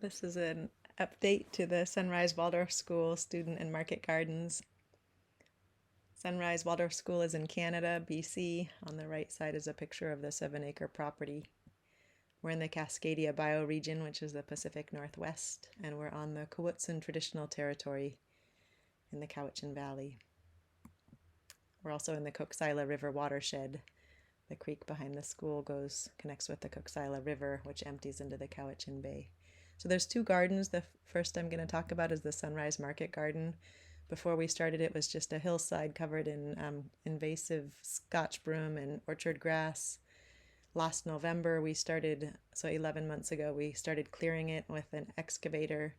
This is an update to the Sunrise Waldorf School student and market gardens. Sunrise Waldorf School is in Canada, BC. On the right side is a picture of the 7-acre property. We're in the Cascadia bioregion, which is the Pacific Northwest, and we're on the Kowutsin traditional territory in the Cowichan Valley. We're also in the Coxsila River watershed. The creek behind the school connects with the Coxsila River, which empties into the Cowichan Bay. So there's two gardens. The first I'm going to talk about is the Sunrise Market Garden. Before we started, it was just a hillside covered in invasive Scotch broom and orchard grass. Last November, 11 months ago, we started clearing it with an excavator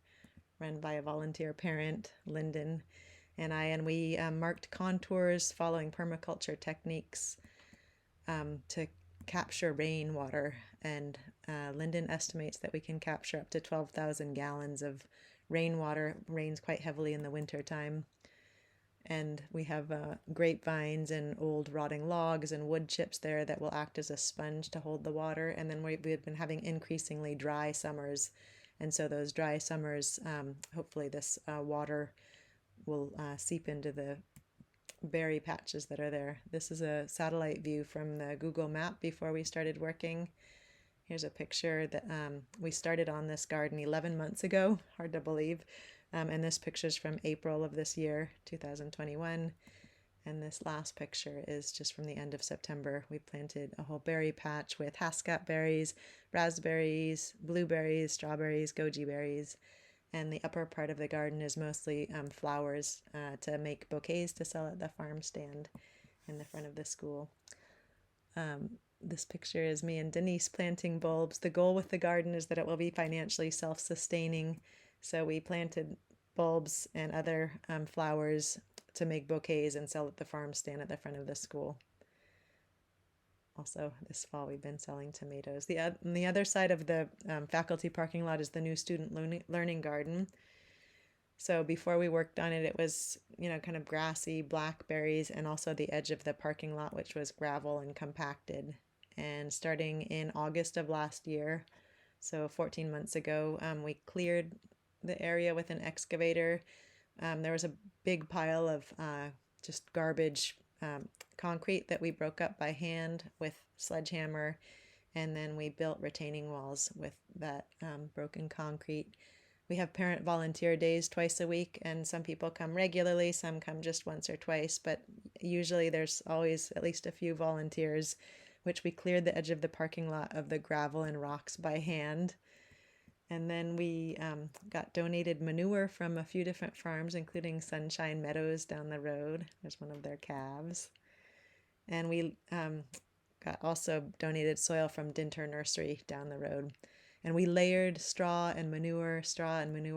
run by a volunteer parent, Lyndon, and we marked contours following permaculture techniques to capture rainwater, and Lyndon estimates that we can capture up to 12,000 gallons of rainwater. It rains quite heavily in the winter time, and we have grapevines and old rotting logs and wood chips there that will act as a sponge to hold the water. And then we've been having increasingly dry summers, and so those dry summers, hopefully this water will seep into the berry patches that are there. This is a satellite view from the Google map before we started working. Here's a picture that we started on this garden 11 months ago, hard to believe. And this picture's from April of this year, 2021. And this last picture is just from the end of September. We planted a whole berry patch with hascap berries, raspberries, blueberries, strawberries, goji berries. And the upper part of the garden is mostly flowers to make bouquets to sell at the farm stand in the front of the school. This picture is me and Denise planting bulbs. The goal with the garden is that it will be financially self-sustaining. So we planted bulbs and other flowers to make bouquets and sell at the farm stand at the front of the school. Also, this fall we've been selling tomatoes. On the other side of the faculty parking lot is the new student learning garden. So before we worked on it, it was, kind of grassy, blackberries, and also the edge of the parking lot, which was gravel and compacted. And starting in August of last year, so 14 months ago, we cleared the area with an excavator. There was a big pile of just garbage concrete that we broke up by hand with sledgehammer, and then we built retaining walls with that broken concrete. We have parent volunteer days twice a week, and some people come regularly, some come just once or twice, but usually there's always at least a few volunteers, which we cleared the edge of the parking lot of the gravel and rocks by hand. And then we got donated manure from a few different farms, including Sunshine Meadows down the road. There's one of their calves. And we got also donated soil from Dinter Nursery down the road. And we layered straw and manure,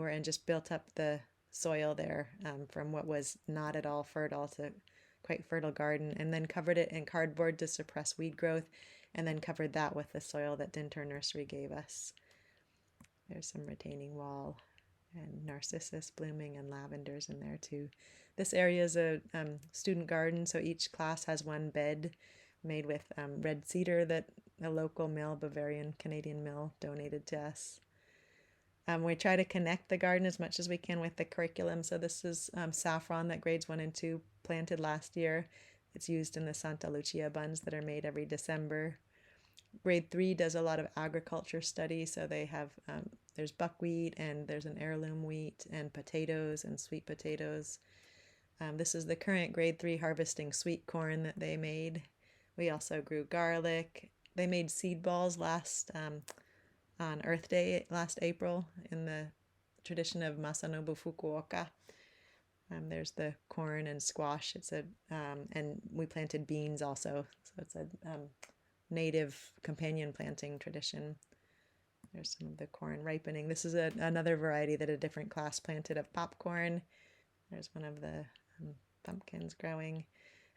and just built up the soil there from what was not at all fertile to quite fertile garden, and then covered it in cardboard to suppress weed growth, and then covered that with the soil that Dinter Nursery gave us. There's some retaining wall and narcissus blooming and lavenders in there too. This area is a student garden, so each class has one bed made with red cedar that a local mill, Bavarian Canadian mill, donated to us. We try to connect the garden as much as we can with the curriculum. So this is saffron that grades 1 and 2 planted last year. It's used in the Santa Lucia buns that are made every December. Grade 3 does a lot of agriculture study, so they have there's buckwheat, and there's an heirloom wheat, and potatoes and sweet potatoes. This is the current grade 3 harvesting sweet corn that they made. We also grew garlic. They made seed balls on Earth Day last April in the tradition of Masanobu Fukuoka. There's the corn and squash. And we planted beans also, so it's a native companion planting tradition. There's some of the corn ripening. This is another variety that a different class planted of popcorn. There's one of the pumpkins growing.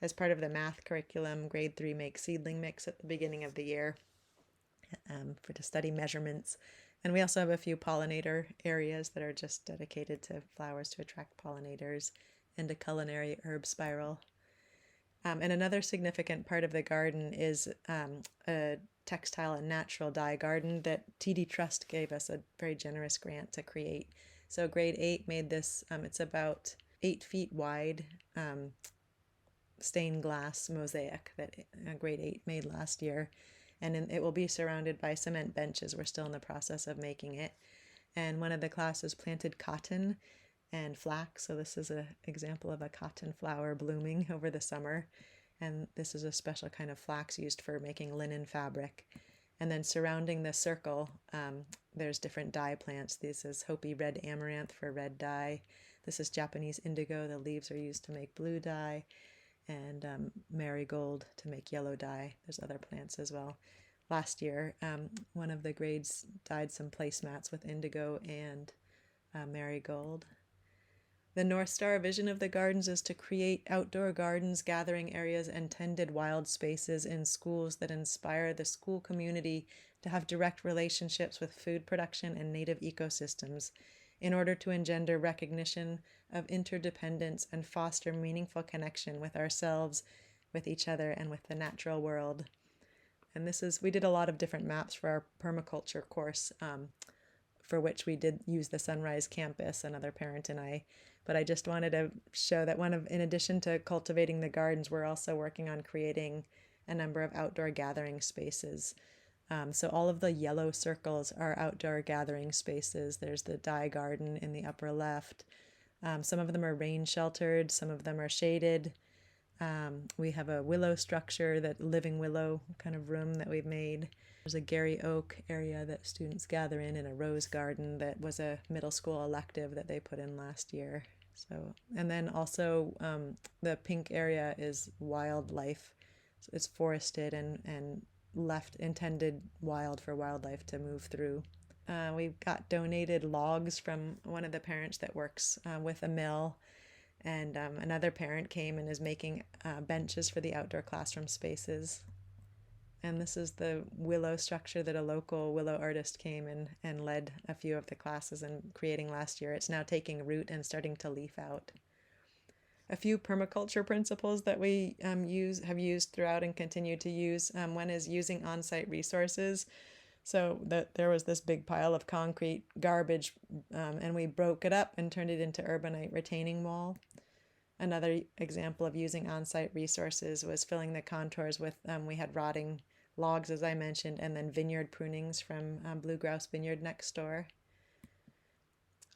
As part of the math curriculum, grade 3 makes seedling mix at the beginning of the year to study measurements. And we also have a few pollinator areas that are just dedicated to flowers to attract pollinators, and a culinary herb spiral. And another significant part of the garden is a textile and natural dye garden that TD Trust gave us a very generous grant to create. So grade 8 made this, it's about 8 feet wide stained glass mosaic that grade 8 made last year. And it will be surrounded by cement benches. We're still in the process of making it. And one of the classes planted cotton and flax. So this is an example of a cotton flower blooming over the summer. And this is a special kind of flax used for making linen fabric. And then surrounding the circle, there's different dye plants. This is Hopi red amaranth for red dye. This is Japanese indigo. The leaves are used to make blue dye. And marigold to make yellow dye. There's other plants as well. Last year, one of the grades dyed some placemats with indigo and marigold. The North Star vision of the gardens is to create outdoor gardens, gathering areas, and tended wild spaces in schools that inspire the school community to have direct relationships with food production and native ecosystems in order to engender recognition of interdependence and foster meaningful connection with ourselves, with each other, and with the natural world. And we did a lot of different maps for our permaculture course, for which we did use the Sunrise campus, another parent and I. But I just wanted to show that in addition to cultivating the gardens, we're also working on creating a number of outdoor gathering spaces. So all of the yellow circles are outdoor gathering spaces. There's the dye garden in the upper left. Some of them are rain sheltered, some of them are shaded. We have a willow structure, that living willow kind of room that we've made. There's a Gary Oak area that students gather in a rose garden that was a middle school elective that they put in last year. So, and then also the pink area is wildlife. So it's forested and left intended wild for wildlife to move through. We got donated logs from one of the parents that works with a mill, and another parent came and is making benches for the outdoor classroom spaces. And this is the willow structure that a local willow artist came and led a few of the classes in creating last year. It's now taking root and starting to leaf out. A few permaculture principles that we have used throughout and continue to use. One is using on-site resources. So there was this big pile of concrete garbage, and we broke it up and turned it into urbanite retaining wall. Another example of using on-site resources was filling the contours with, we had rotting logs, as I mentioned, and then vineyard prunings from Blue Grouse Vineyard next door.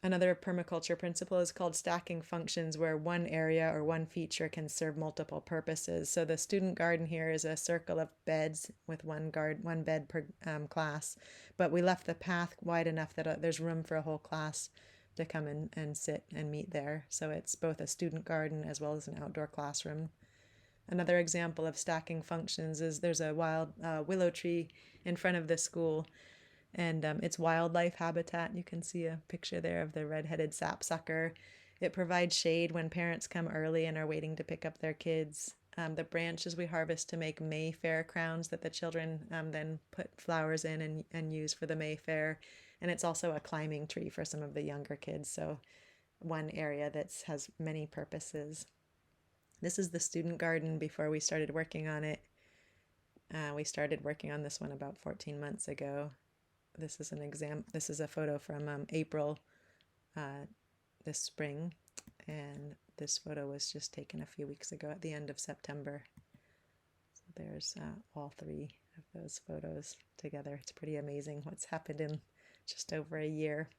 Another permaculture principle is called stacking functions, where one area or one feature can serve multiple purposes. So the student garden here is a circle of beds with one bed per class, but we left the path wide enough that there's room for a whole class to come in and sit and meet there. So it's both a student garden as well as an outdoor classroom. Another example of stacking functions is there's a wild willow tree in front of the school, and it's wildlife habitat. You can see a picture there of the red-headed sapsucker. It provides shade when parents come early and are waiting to pick up their kids. The branches we harvest to make Mayfair crowns that the children then put flowers in and use for the Mayfair. And it's also a climbing tree for some of the younger kids. So one area that has many purposes. This is the student garden before we started working on it. We started working on this one about 14 months ago. This is This is a photo from April this spring, and this photo was just taken a few weeks ago at the end of September. So there's all three of those photos together. It's pretty amazing what's happened in just over a year.